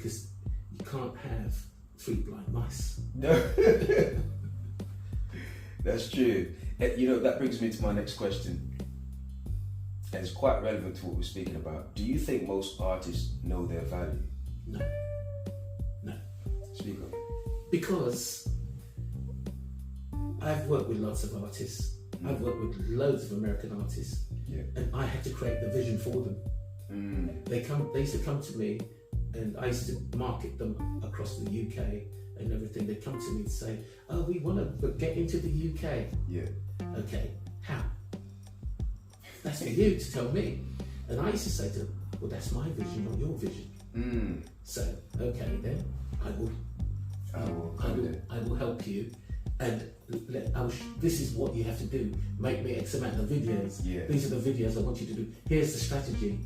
because you can't have 3 blind mice. No. That's true. You know, that brings me to my next question. And it's quite relevant to what we're speaking about. Do you think most artists know their value? No. Speak on it. Because I've worked with lots of artists. I've worked with loads of American artists. Yeah. And I had to create the vision for them. They used to come to me, and I used to market them across the UK and everything. They'd come to me and say, "Oh, we want to get into the UK." Yeah. Okay, how? That's for you to tell me. And I used to say to them, "Well, that's my vision, not your vision." So, okay, then I will help you, and this is what you have to do. Make me X amount of videos. Yeah. These are the videos I want you to do. Here's the strategy.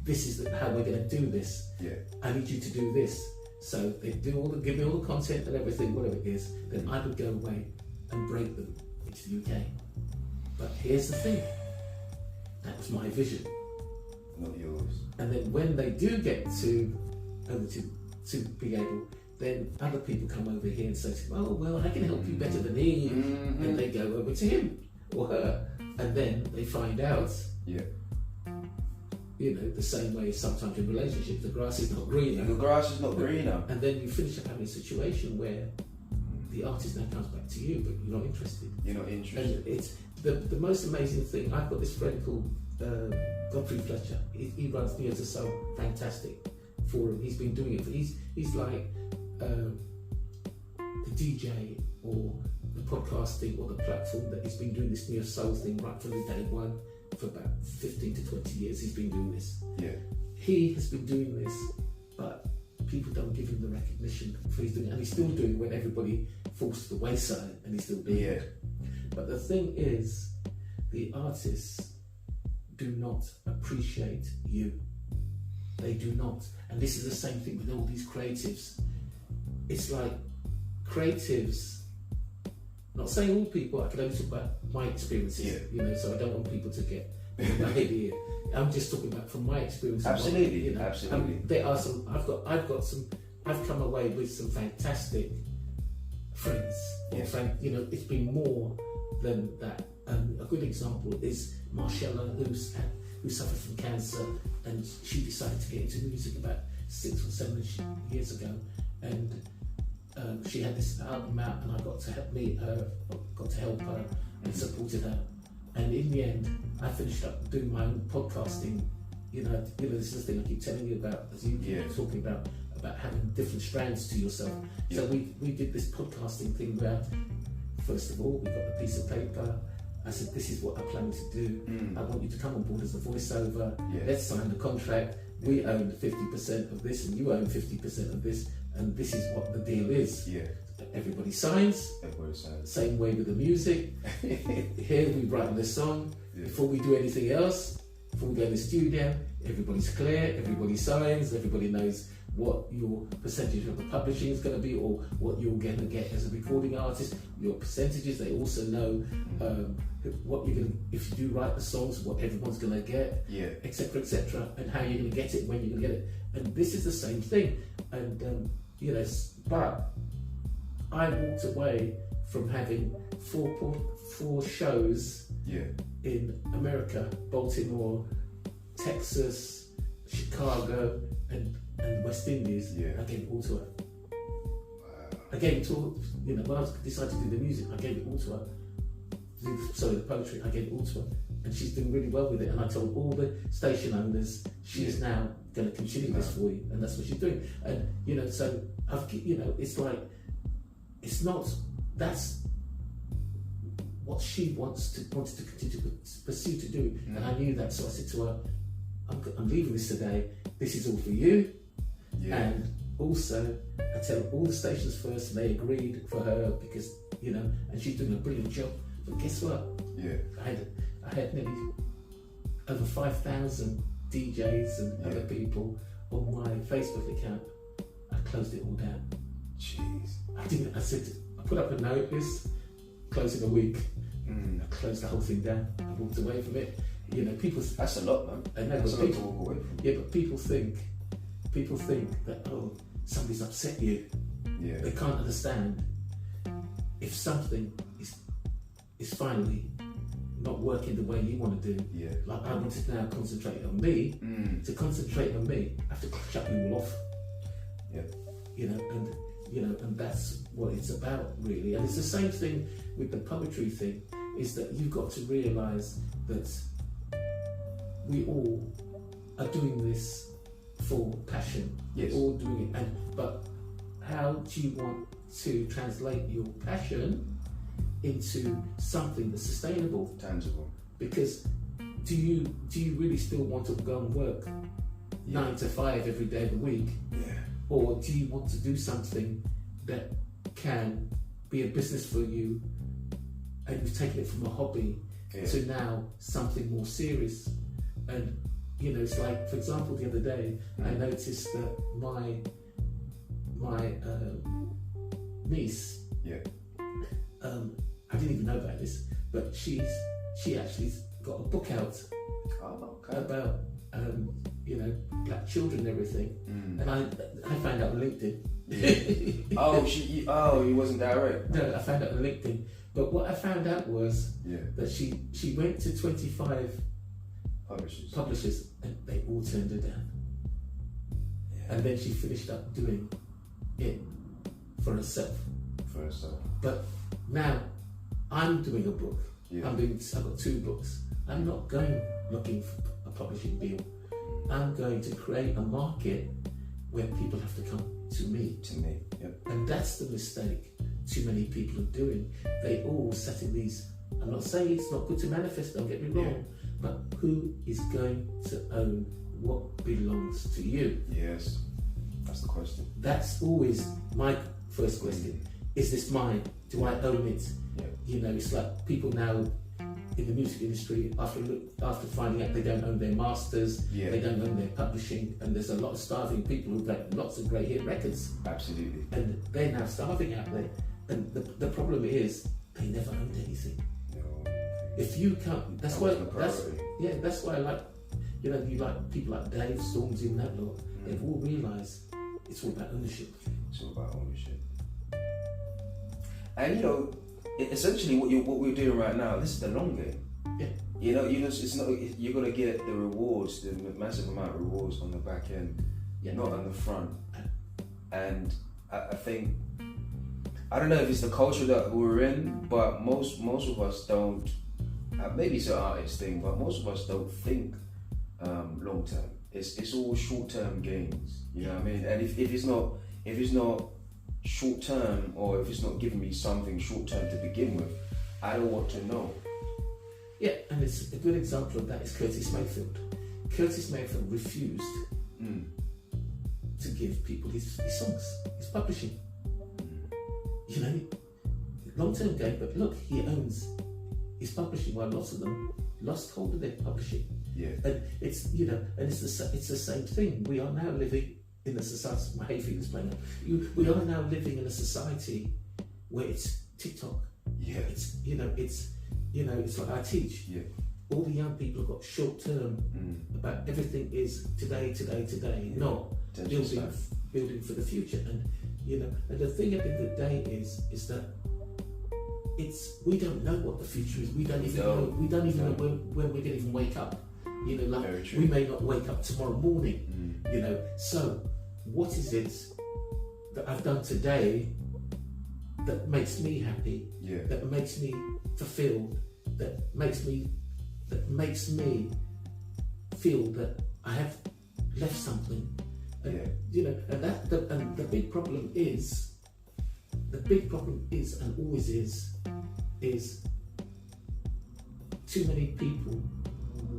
This is how we're going to do this. Yeah. I need you to do this. So they give me all the content and everything, whatever it is. Then I would go away and break them into the UK. But here's the thing. That was my vision. Not yours. And then when they do get to be able, then other people come over here and say, "Oh, well, I can help you better than he," and they go over to him or her, and then they find out, you know, the same way sometimes in relationships, the grass is not greener. The grass is not greener. And then you finish up having a situation where the artist now comes back to you, but you're not interested. You're not interested. And it's the most amazing thing. I've got this friend called Godfrey Fletcher. He runs Neo to Soul, fantastic forum. He's been doing it. He's like the DJ or the podcasting or the platform that he's been doing this Neo Soul thing right from the day one. For about 15 to 20 years he's been doing this. Yeah. He has been doing this, but people don't give him the recognition for he's doing it. And he's still doing it when everybody falls to the wayside, and he's still doing it. But the thing is, the artists do not appreciate you. They do not. And this is the same thing with all these creatives. It's like creatives, not saying all people, I can only talk about my experiences, you know, so I don't want people to get an idea. I'm just talking about from my experiences. Absolutely, you know, absolutely. There are some, I've come away with some fantastic friends. You know, it's been more than that. A good example is Marcella, who suffered from cancer, and she decided to get into music about 6 or 7 years ago, and she had this album out, and I got to help her and supported her. And in the end, I finished up doing my own podcasting. You know, this is the thing I keep telling you about, as you keep talking about having different strands to yourself. So we did this podcasting thing where, first of all, we got a piece of paper. I said, "This is what I'm planning to do. I want you to come on board as a voiceover. Let's sign the contract. We own 50% of this, and you own 50% of this, and this is what the deal is." Everybody signs. Same way with the music. Here we write the song. Before we do anything else, before we go in the studio, everybody's clear, everybody signs, everybody knows what your percentage of the publishing is going to be, or what you're going to get as a recording artist, your percentages. They also know what you're going to, if you do write the songs, what everyone's going to get, etc., and how you're going to get it, when you're going to get it. And this is the same thing. And you know, but I walked away from having 4 shows in America, Baltimore, Texas, Chicago, and West Indies. I gave it all to her. I gave it to her, you know, when I decided to do the music, I gave it all to her. The poetry, I gave it all to her. And she's doing really well with it. And I told all the station owners, she's now going to continue this for you. And that's what she's doing. And, you know, so, it's like, it's not, that's what she wanted to continue to pursue to do. And I knew that. So I said to her, I'm leaving this today. This is all for you. And also, I tell all the stations first, and they agreed for her because, you know, and she's doing a brilliant job. But guess what? I had nearly over 5,000 DJs and other people on my Facebook account. I closed it all down. Jeez. I put up a notice, closing a week. I closed the whole thing down. I walked away from it. You know, people. That's a lot, man. I know, That's a lot to walk away from. Yeah, but people think that, oh, somebody's upset you. Yeah. They can't understand if something is finally not working the way you want to do. Yeah. Like I want to now concentrate on me. To concentrate on me, I have to shut you all off. Yeah. And that's what it's about, really. And it's the same thing with the poetry thing. Is that you've got to realise that we all are doing this for passion. Yes. We're all doing it, but how do you want to translate your passion into something that's sustainable, tangible? Because do you really still want to go and work 9 to 5 every day of the week? Yeah. Or do you want to do something that can be a business for you, and you've taken it from a hobby to now something more serious? And it's like, for example, the other day I noticed that my niece, I didn't even know about this, but she actually got a book out about black children and everything, and I found out on LinkedIn. He wasn't direct. No, I found out on LinkedIn. But what I found out was that she went to 25 publishers and they all turned her down. Yeah. And then she finished up doing it for herself. But now I'm doing a book. Yeah. I've got 2 books. I'm not going looking for a publishing deal. I'm going to create a market where people have to come to me. Yep. And that's the mistake too many people are doing. They all set in these. I'm not saying it's not good to manifest, don't get me wrong, but who is going to own what belongs to you? Yes, that's the question. That's always my first question. Is this mine? Do I own it? Yeah. It's like people now in the music industry, after finding out they don't own their masters, they don't own their publishing, and there's a lot of starving people who've got lots of great hit records. Absolutely. And they're now starving out there. And the problem is they never owned anything. No. If you can't, that's why I like, you like people like Dave, Stormzy and that lot. They've all realised it's all about ownership. It's all about ownership. And essentially what we're doing right now, this is the long game. Yeah. It's not. You're gonna get the rewards, the massive amount of rewards on the back end, not on the front. And I think, I don't know if it's the culture that we're in, but most of us don't. Maybe it's an artist thing, but most of us don't think long term. It's all short term gains. You know what I mean? And if it's not short term, or if it's not giving me something short term to begin with, I don't want to know. Yeah, and it's a good example of that is Curtis Mayfield. Curtis Mayfield refused to give people his songs, his publishing. Long-term gain, but look, he owns his publishing, while lots of them lost hold of their publishing. Yeah. And it's it's the same thing. We are now living in a society. My hay fever's playing up. We are now living in a society where it's TikTok. Yeah. It's like I teach. Yeah. All the young people have got short term about everything is today, not building for the future. And the thing at the end of the day is that we don't know what the future is. We don't even know. We don't even know when we're gonna even wake up. We may not wake up tomorrow morning. So what is it that I've done today that makes me happy? Yeah. That makes me fulfilled? That makes me feel that I have left something. And, and the big problem is, and always is too many people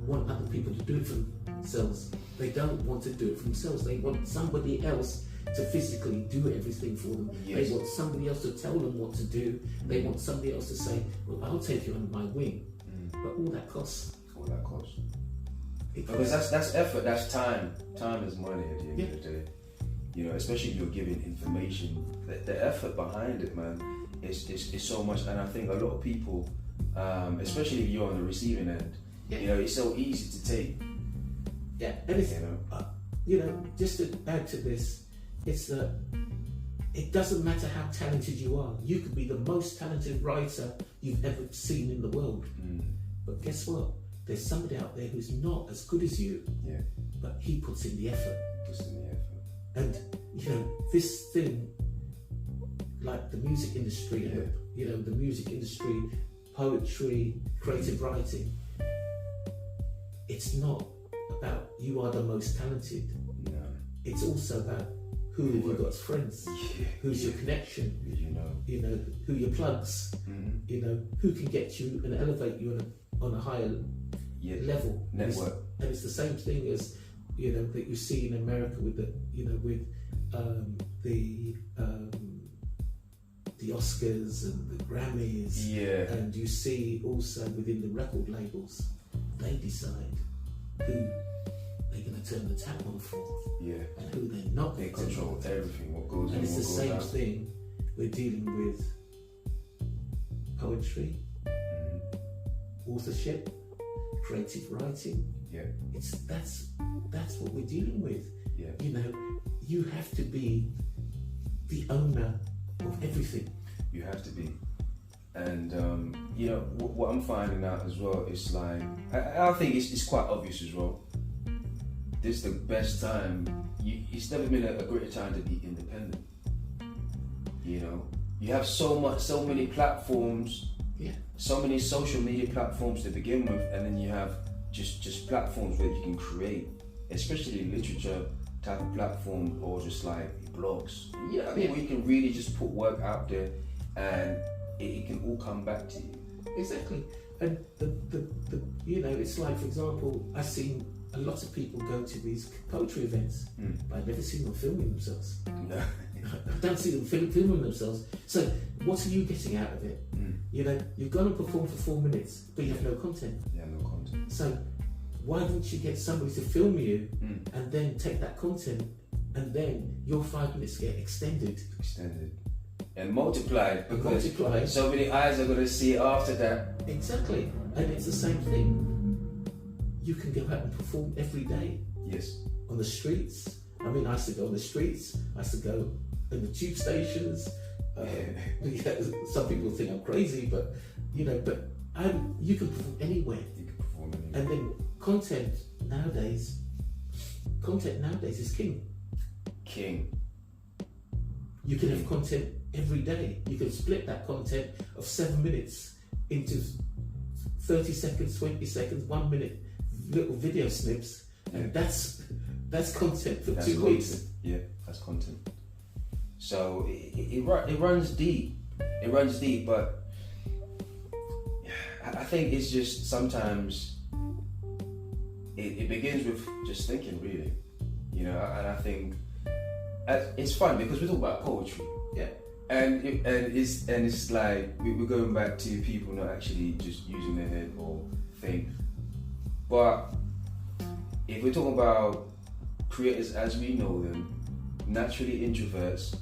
want other people to do it for themselves. They don't want to do it for themselves. They want somebody else to physically do everything for them. Yes. They want somebody else to tell them what to do. They want somebody else to say, well, I'll take you under my wing. But all that costs. Because that's effort, that's time. Time is money at the end of the day. Especially if you're giving information. The effort behind it, man, is so much. And I think a lot of people, especially if you're on the receiving end, it's so easy to take. Yeah, and just to add to this, it's that it doesn't matter how talented you are. You could be the most talented writer you've ever seen in the world. But guess what? There's somebody out there who's not as good as you, but he puts in the effort. And, you know, this thing, like the music industry, you know, the music industry, poetry, creative writing, it's not about you are the most talented. No. It's also about who have you got as friends, who's your connection, you know, who your plugs, you know, who can get you and elevate you on a higher level. Network. And it's the same thing as, you know, that you see in America with the, you know, with the Oscars and the Grammys. And you see also within the record labels, they decide who they're going to turn the tap on for, and who they're not. They control everything, what goes in, and it's what the goes same out. thing we're dealing with poetry, authorship, creative writing. That's what we're dealing with. You know, you have to be the owner of everything. You have to be. And you know, what I'm finding out as well is like, I think it's quite obvious as well. This is the best time. It's never been a greater time to be independent. You know, you have so many platforms, so many social media platforms to begin with, and then you have just platforms where you can create, especially literature type of platform, or just like blogs. I mean, where you can really just put work out there, and it can all come back to you. Exactly. And the you know, it's like, for example, I've seen a lot of people go to these poetry events, but I've never seen them filming themselves. No. I don't see them filming themselves. So what are you getting out of it? You know, you're going to perform for 4 minutes, but you have no content. No content. So why don't you get somebody to film you and then take that content, and then your 5 minutes get extended and multiplied, because multiplied. So many eyes are going to see it after that. Exactly. And it's the same thing. You can go out and perform every day. Yes. On the streets. I mean, I used to go on the streets. I used to go in the tube stations. Some people think I'm crazy, but you know, you can perform anywhere. And then content nowadays is king. You can have content every day. You can split that content of 7 minutes into 30 seconds, 20 seconds, 1 minute little video snips, and that's content for 2 weeks. Yeah, that's content. So it runs deep. It runs deep, but I think it's just sometimes it begins with just thinking, really. You know, and I think it's fun because we talk about poetry. And it's like we're going back to people not actually just using their head or think. But if we're talking about creators as we know them, naturally introverts,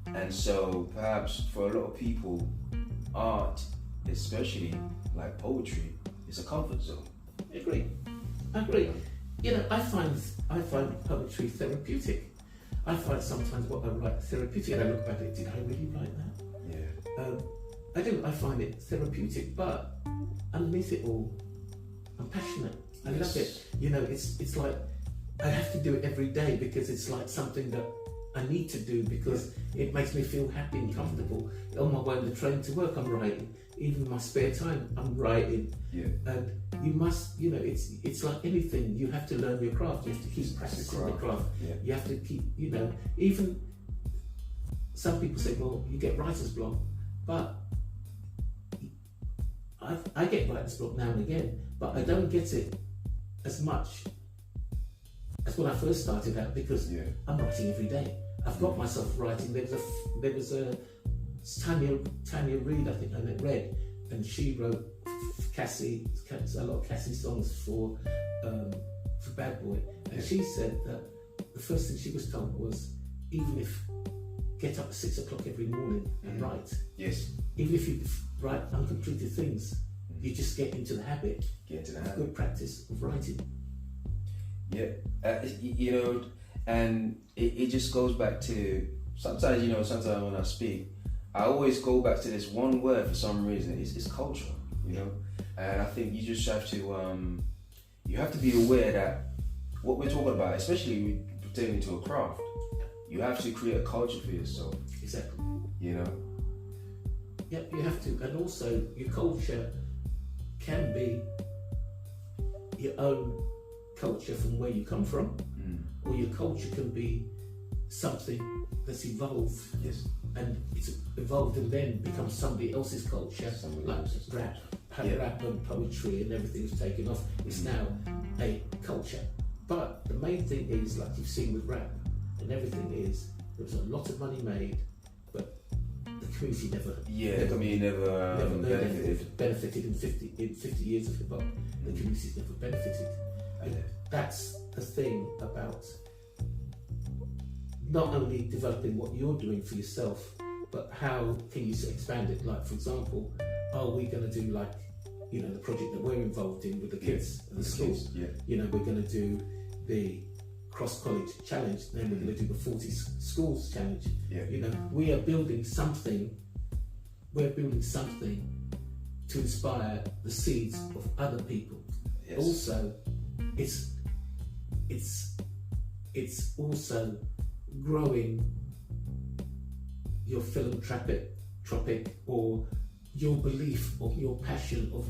and so perhaps for a lot of people, art, especially like poetry, is a comfort zone. I agree. You know, I find poetry therapeutic. I find sometimes what I write therapeutic, and I look back at it, did I really write that? I do. I find it therapeutic, but underneath it all, I'm passionate. I love it. You know, it's like I have to do it every day because it's like something that I need to do because it makes me feel happy and comfortable. On my way on the train to work, I'm writing. Even in my spare time, I'm writing. And you must, you know, it's like anything. You have to learn your craft. You have to keep practicing the craft. You have to keep, you know, even some people say, well, you get writer's block, but I get writer's block now and again, but I don't get it as much as when I first started out because I'm writing every day. I've got myself writing. There was a Tanya Reid, I think I read, and she wrote a lot of Cassie songs for Bad Boy, and she said that the first thing she was told was, even if get up at 6 o'clock every morning and write. Even if you write uncompleted things, you just get into the habit. Good practice of writing. You know, And it just goes back to, sometimes when I speak, I always go back to this one word for some reason. It's culture, you know. And I think you just have to be aware that what we're talking about, especially pertaining to a craft, you have to create a culture for yourself. Exactly. You know. Yeah, you have to, and also your culture can be your own culture from where you come from, or your culture can be something that's evolved. Yes. And it's evolved and then becomes somebody else's culture, like rap, rap and poetry and everything's taken off. It's now a culture. But the main thing is, like you've seen with rap and everything, is there was a lot of money made, but the community never benefited in 50 years of hip hop. The community's never benefited. And that's the thing about not only developing what you're doing for yourself, but how can you expand it? Like, for example, are we going to do, like, the project that we're involved in with the kids and the schools? We're going to do the cross-college challenge, then we're going to do the 40 schools challenge. We are building something. We're building something to inspire the seeds of other people. Yes. Also, it's also growing your philanthropic or your belief or your passion of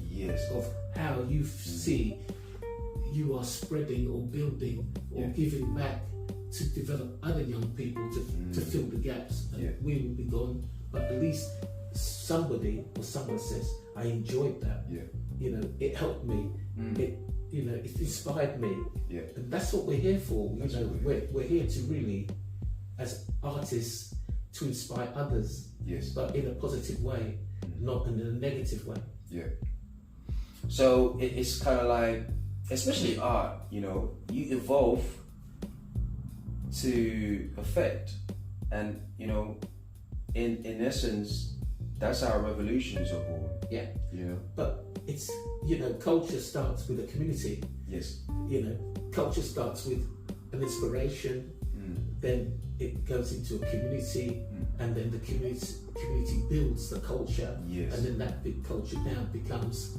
how you see you are spreading or building or giving back to develop other young people to fill the gaps. And we will be gone, but at least somebody or someone says, I enjoyed that. It helped me. It inspired me. And that's what we're here for. We're here to really, as artists, to inspire others, but in a positive way, not in a negative way. So it's kind of like, especially art, you evolve to affect, and in essence, that's how revolutions are born. But it's culture starts with a community. Culture starts with an inspiration, then it goes into a community, and then the community builds the culture, and then that big culture now becomes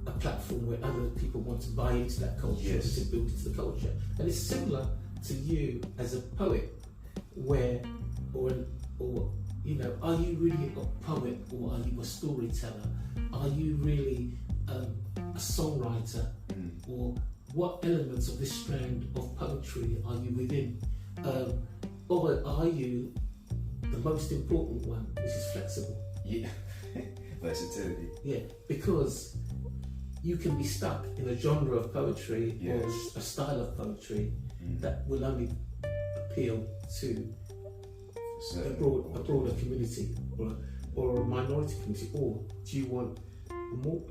a platform where other people want to buy into that culture, to build into the culture. And it's similar to you as a poet, where are you really a poet, or are you a storyteller? Are you really a songwriter, or what elements of this strand of poetry are you within? Or are you the most important one, which is flexible? Versatility. Because you can be stuck in a genre of poetry or a style of poetry that will only appeal to a broader community or a minority community, or do you want a more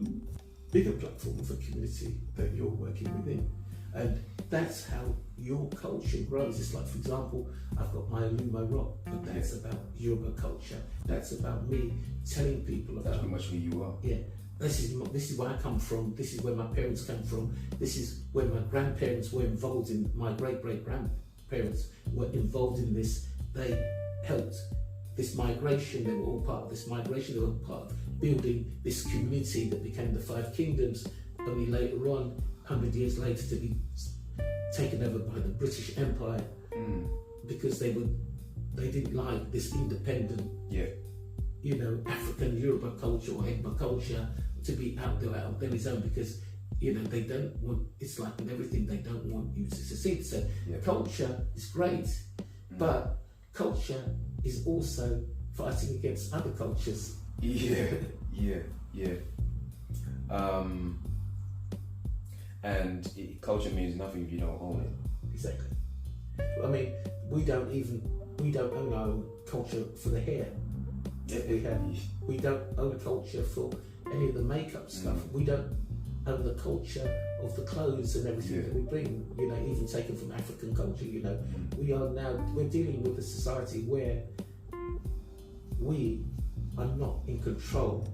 bigger platform of a community that you're working within? And that's how your culture grows. It's like, for example, I've got my Lumo Rock, but that's about Yoruba culture. That's about me telling people about. That's pretty much who you are. This is where I come from. This is where my parents come from. This is where my grandparents were involved in. My great grandparents were involved in this. They helped this migration. They were all part of this migration. They were part of building this community that became the Five Kingdoms. Only later on, 100 years later, to be taken over by the British Empire, because they didn't like this independent, African Yoruba culture or Egba culture to be out there his own, because they don't want. It's like with everything, they don't want you to succeed. So culture is great, but culture is also fighting against other cultures. And culture means nothing if you don't own it. Exactly. I mean, we don't own our own culture for the hair that we have. We don't own a culture for any of the makeup stuff. We don't own the culture of the clothes and everything that we bring. Even taken from African culture. We're dealing with a society where we are not in control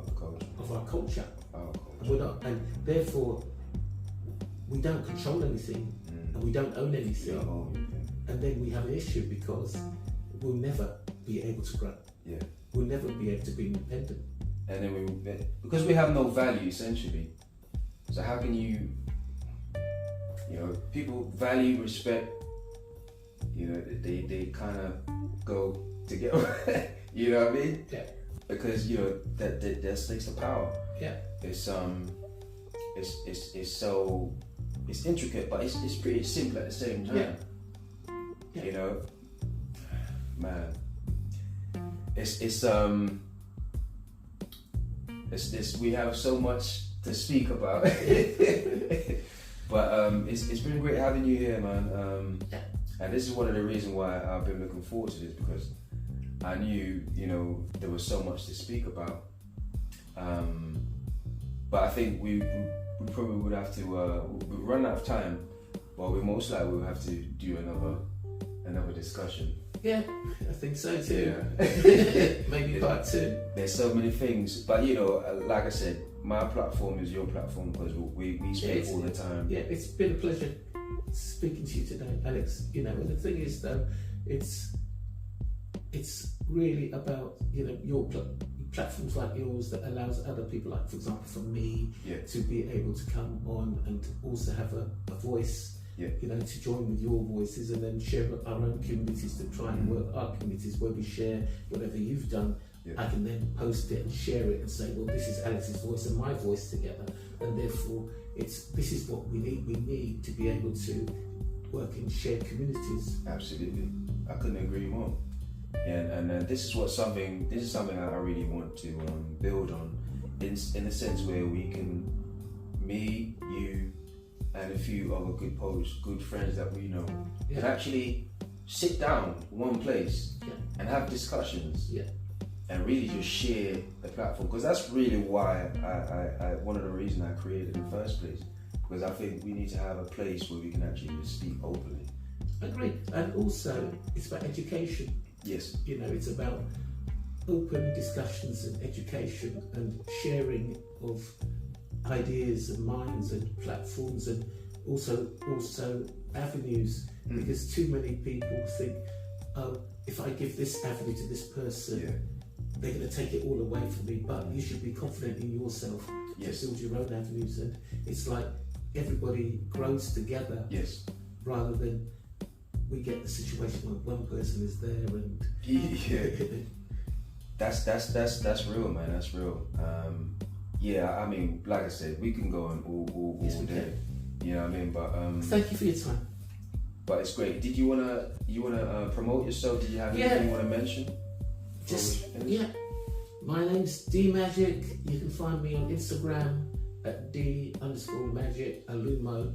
of our culture. And we're not, and therefore we don't control anything. and we don't own anything, and then we have an issue because we'll never be able to grow. Yeah. We'll never be able to be independent. And then because we have no value essentially. So how can you know, people value, respect, you know, they kind of go together. You know what I mean? Yeah. Because, you know, that takes the power. Yeah. It's so, it's intricate, but it's pretty simple at the same time. Yeah. Yeah. You know, man, it's we have so much to speak about. But it's been great having you here, man. And this is one of the reasons why I've been looking forward to this, because I knew, you know, there was so much to speak about. But I think we probably would have to we run out of time, but we most likely will have to do another discussion. Yeah, I think so too. Yeah. Maybe part 2. There's so many things, but you know, like I said, my platform is your platform because we speak all the time. Yeah, it's been a pleasure speaking to you today, Alex. You know, and the thing is though, it's really about, you know, your platforms like yours that allows other people, like for example for me, to be able to come on and also have a voice. Yeah. You know, to join with your voices and then share our own communities to try and work our communities where we share whatever you've done. Yeah. I can then post it and share it and say, well, this is Alex's voice and my voice together, and therefore this is what we need. We need to be able to work in shared communities. Absolutely, I couldn't agree more. And this is something I really want to build on, in the sense where we can, me, you, and a few other good poets, good friends that we know, can actually sit down one place and have discussions and really just share the platform. Because that's really why I one of the reasons I created in the first place. Because I think we need to have a place where we can actually speak openly. Agreed. And also, it's about education. Yes. You know, it's about open discussions and education and sharing of ideas and minds and platforms, and also avenues, because too many people think, oh, if I give this avenue to this person, they're going to take it all away from me. But you should be confident in yourself to build your own avenues, and it's like everybody grows together, rather than we get the situation where one person is there and that's real, man. That's real. I mean, like I said, we can go on all day. You know what I mean? But thank you for your time. But it's great. Did you wanna promote yourself? Did you have anything you wanna mention? My name's Dee Majek. You can find me on Instagram at D_Majek Alumo.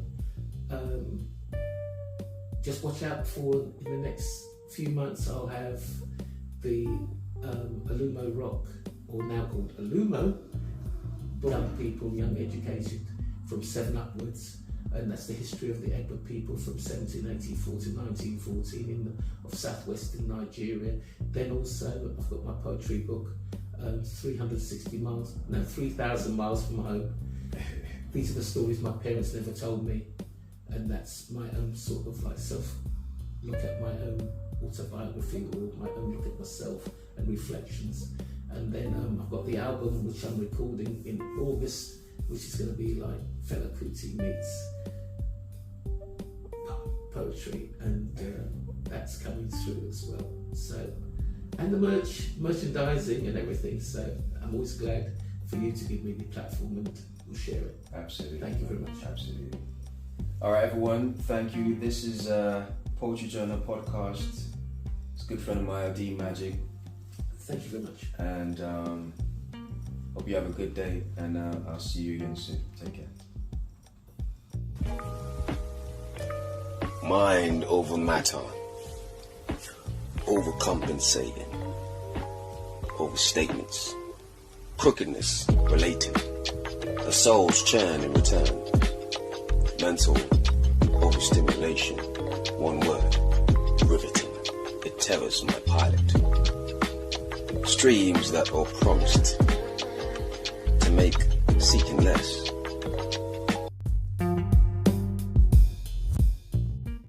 Just watch out for, in the next few months, I'll have the Alumo Rock, or now called Alumo, young people, young educated from 7 upwards, and that's the history of the Egba people from 1784 to 1914 of southwestern Nigeria. Then also I've got my poetry book, 3,000 miles from home. These are the stories my parents never told me, and that's my own sort of like look at my own autobiography, or my own look at myself and reflections. And then I've got the album which I'm recording in August, which is going to be like Fela Kuti meets poetry, and that's coming through as well. So, and the merchandising and everything. So I'm always glad for you to give me the platform, and we'll share it. Absolutely. Thank you very much. Absolutely. All right, everyone. Thank you. This is Poetry Journal podcast. It's a good friend of mine, Dee Majek. Thank you very much. And hope you have a good day, and I'll see you again soon. Take care. Mind over matter, overcompensating, overstatements, crookedness related, the soul's churn in return, mental overstimulation, one word, riveting, it terrors my pilot. Streams that are promised to make seeking less.